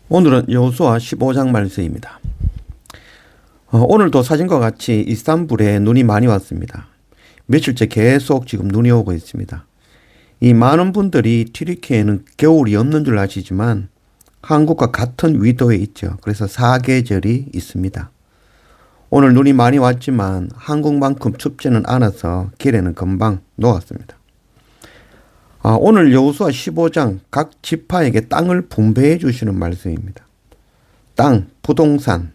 오늘은 여호수아 15장 말씀입니다. 오늘도 사진과 같이 이스탄불에 눈이 많이 왔습니다. 며칠째 계속 지금 눈이 오고 있습니다. 이 많은 분들이 튀르키예는 겨울이 없는 줄 아시지만 한국과 같은 위도에 있죠. 그래서 사계절이 있습니다. 오늘 눈이 많이 왔지만 한국만큼 춥지는 않아서 길에는 금방 녹았습니다. 오늘 여호수아 15장 각 지파에게 땅을 분배해 주시는 말씀입니다. 땅, 부동산,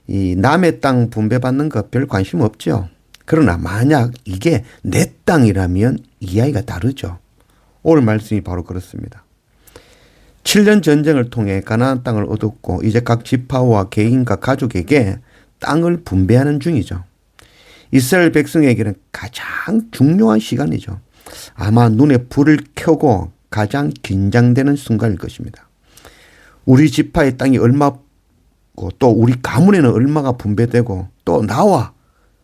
이 남의 땅 분배받는 거 별 관심 없죠. 그러나 만약 이게 내 땅이라면 이야기가 다르죠. 오늘 말씀이 바로 그렇습니다. 7년 전쟁을 통해 가나안 땅을 얻었고 이제 각 지파와 개인과 가족에게 땅을 분배하는 중이죠. 이스라엘 백성에게는 가장 중요한 시간이죠. 아마 눈에 불을 켜고 가장 긴장되는 순간일 것입니다. 우리 지파의 땅이 얼마고 또 우리 가문에는 얼마가 분배되고 또 나와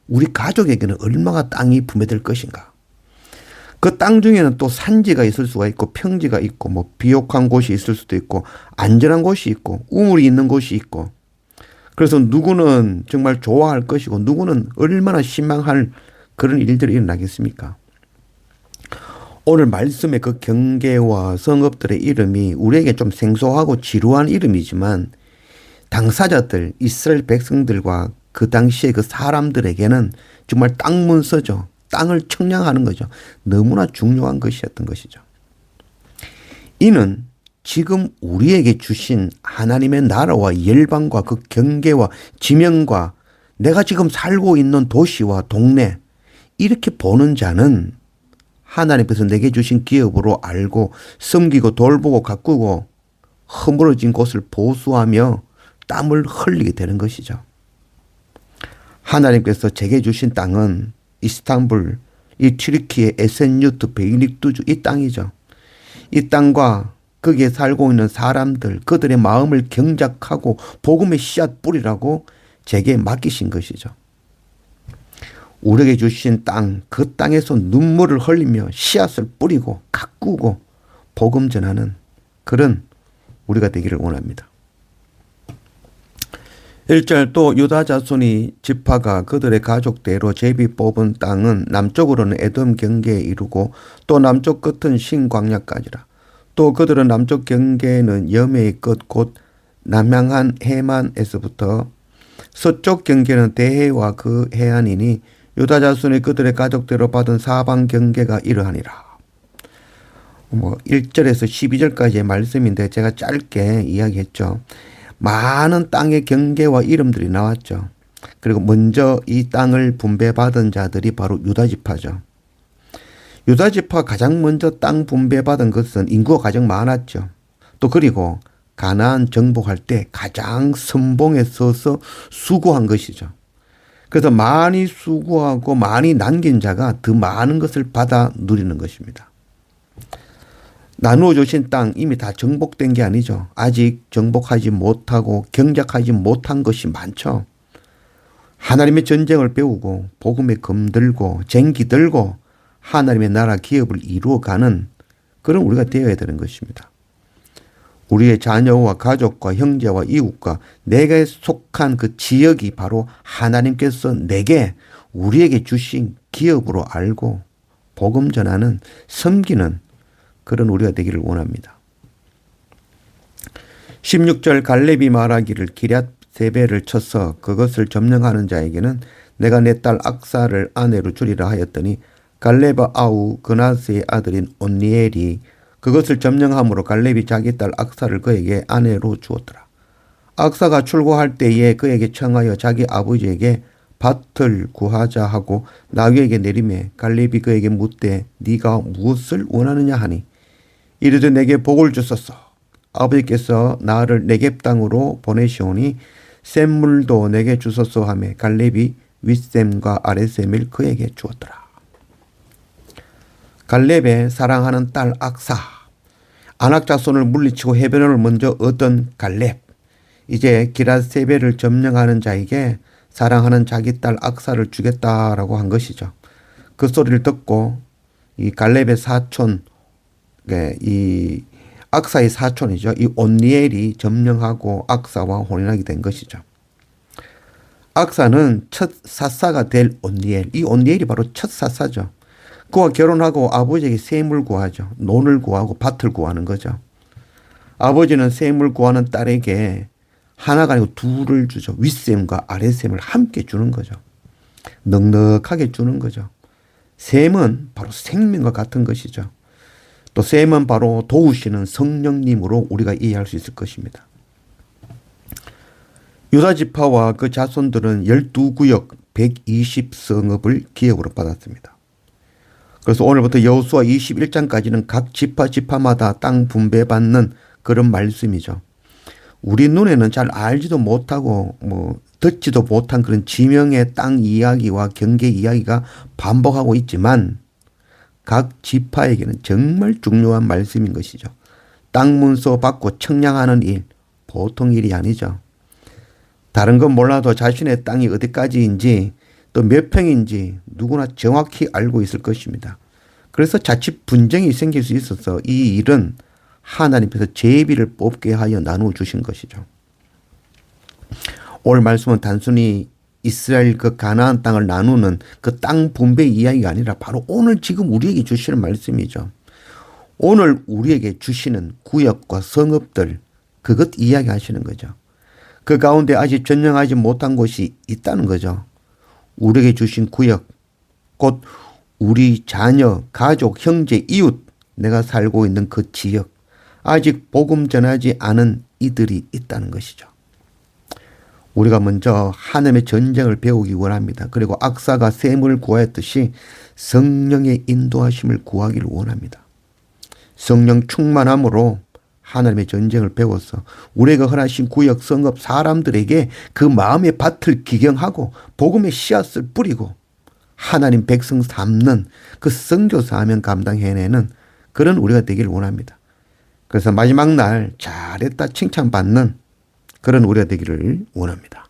우리 가족에게는 얼마가 땅이 분배될 것인가. 그 땅 중에는 또 산지가 있을 수가 있고 평지가 있고 뭐 비옥한 곳이 있을 수도 있고 안전한 곳이 있고 우물이 있는 곳이 있고 그래서 누구는 정말 좋아할 것이고 누구는 얼마나 실망할 그런 일들이 일어나겠습니까? 오늘 말씀의 그 경계와 성읍들의 이름이 우리에게 좀 생소하고 지루한 이름이지만 당사자들, 이스라엘 백성들과 그 당시에 그 사람들에게는 정말 땅 문서죠. 땅을 청량하는 거죠. 너무나 중요한 것이었던 것이죠. 이는 지금 우리에게 주신 하나님의 나라와 열방과 그 경계와 지명과 내가 지금 살고 있는 도시와 동네 이렇게 보는 자는 하나님께서 내게 주신 기업으로 알고 섬기고 돌보고 가꾸고 허물어진 곳을 보수하며 땀을 흘리게 되는 것이죠. 하나님께서 제게 주신 땅은 이스탄불, 이 튀르키예, 에센유트, 베이릭두주 이 땅이죠. 이 땅과 거기에 살고 있는 사람들, 그들의 마음을 경작하고 복음의 씨앗 뿌리라고 제게 맡기신 것이죠. 우리에게 주신 땅, 그 땅에서 눈물을 흘리며 씨앗을 뿌리고 가꾸고 복음 전하는 그런 우리가 되기를 원합니다. 1절 또 유다 자손이 지파가 그들의 가족대로 제비 뽑은 땅은 남쪽으로는 에돔 경계에 이르고 또 남쪽 끝은 신광야까지라. 또 그들은 남쪽 경계는 여매의 끝 곧 남향한 해만에서부터 서쪽 경계는 대해와 그 해안이니 유다 자손이 그들의 가족대로 받은 사방 경계가 이러하니라. 1절에서 12절까지의 말씀인데 제가 짧게 이야기했죠. 많은 땅의 경계와 이름들이 나왔죠. 그리고 먼저 이 땅을 분배받은 자들이 바로 유다지파죠. 유다지파 가장 먼저 땅 분배받은 것은 인구가 가장 많았죠. 또 그리고 가나안 정복할 때 가장 선봉에 서서 수고한 것이죠. 그래서 많이 수고하고 많이 남긴 자가 더 많은 것을 받아 누리는 것입니다. 나누어 주신 땅 이미 다 정복된 게 아니죠. 아직 정복하지 못하고 경작하지 못한 것이 많죠. 하나님의 전쟁을 배우고 복음의 금 들고 쟁기 들고 하나님의 나라 기업을 이루어가는 그런 우리가 되어야 되는 것입니다. 우리의 자녀와 가족과 형제와 이웃과 내게 속한 그 지역이 바로 하나님께서 우리에게 주신 기업으로 알고 복음 전하는 섬기는 그런 우리가 되기를 원합니다. 16절 갈렙이 말하기를 기럇 세벨을 쳐서 그것을 점령하는 자에게는 내가 내 딸 악사를 아내로 주리라 하였더니 갈렙의 아우 그나스의 아들인 온니엘이 그것을 점령함으로 갈렙이 자기 딸 악사를 그에게 아내로 주었더라. 악사가 출고할 때에 그에게 청하여 자기 아버지에게 밭을 구하자 하고 나귀에게 내리매 갈렙이 그에게 묻되 네가 무엇을 원하느냐 하니 이르되 내게 복을 주소서. 아버지께서 나를 네겝 땅으로 보내시오니 샘물도 내게 주소서 하매 갈렙이 윗샘과 아랫샘을 그에게 주었더라. 갈렙의 사랑하는 딸 악사, 아낙 자손을 물리치고 해변을 먼저 얻은 갈렙, 이제 기럇 세벨을 점령하는 자에게 사랑하는 자기 딸 악사를 주겠다라고 한 것이죠. 그 소리를 듣고 이 갈렙의 사촌 이 악사의 사촌이죠. 이 온니엘이 점령하고 악사와 혼인하게 된 것이죠. 악사는 첫 사사가 될 온니엘, 이 온니엘이 바로 첫 사사죠. 그와 결혼하고 아버지에게 셈을 구하죠. 논을 구하고 밭을 구하는 거죠. 아버지는 셈을 구하는 딸에게 하나가 아니고 둘을 주죠. 윗셈과 아랫셈을 함께 주는 거죠. 넉넉하게 주는 거죠. 셈은 바로 생명과 같은 것이죠. 또 셈은 바로 도우시는 성령님으로 우리가 이해할 수 있을 것입니다. 유다 지파와 그 자손들은 12구역 120성읍을 기업으로 받았습니다. 그래서 오늘부터 여호수아 21장까지는 각 지파마다 땅 분배받는 그런 말씀이죠. 우리 눈에는 잘 알지도 못하고 듣지도 못한 그런 지명의 땅 이야기와 경계 이야기가 반복하고 있지만 각 지파에게는 정말 중요한 말씀인 것이죠. 땅 문서 받고 청량하는 일, 보통 일이 아니죠. 다른 건 몰라도 자신의 땅이 어디까지인지 또 몇 평인지 누구나 정확히 알고 있을 것입니다. 그래서 자칫 분쟁이 생길 수 있어서 이 일은 하나님께서 제비를 뽑게 하여 나누어 주신 것이죠. 오늘 말씀은 단순히 이스라엘 그 가나안 땅을 나누는 그 땅 분배 이야기가 아니라 바로 오늘 지금 우리에게 주시는 말씀이죠. 오늘 우리에게 주시는 구역과 성읍들, 그것 이야기하시는 거죠. 그 가운데 아직 전령하지 못한 곳이 있다는 거죠. 우리에게 주신 구역, 곧 우리 자녀, 가족, 형제, 이웃, 내가 살고 있는 그 지역, 아직 복음 전하지 않은 이들이 있다는 것이죠. 우리가 먼저 하나님의 전쟁을 배우기 원합니다. 그리고 악사가 셈을 구하였듯이 성령의 인도하심을 구하기를 원합니다. 성령 충만함으로 하나님의 전쟁을 배워서 우리가 허락하신 구역, 성읍, 사람들에게 그 마음의 밭을 기경하고 복음의 씨앗을 뿌리고 하나님 백성 삼는 그 선교사 하면 감당해내는 그런 우리가 되기를 원합니다. 그래서 마지막 날 잘했다 칭찬받는 그런 우리가 되기를 원합니다.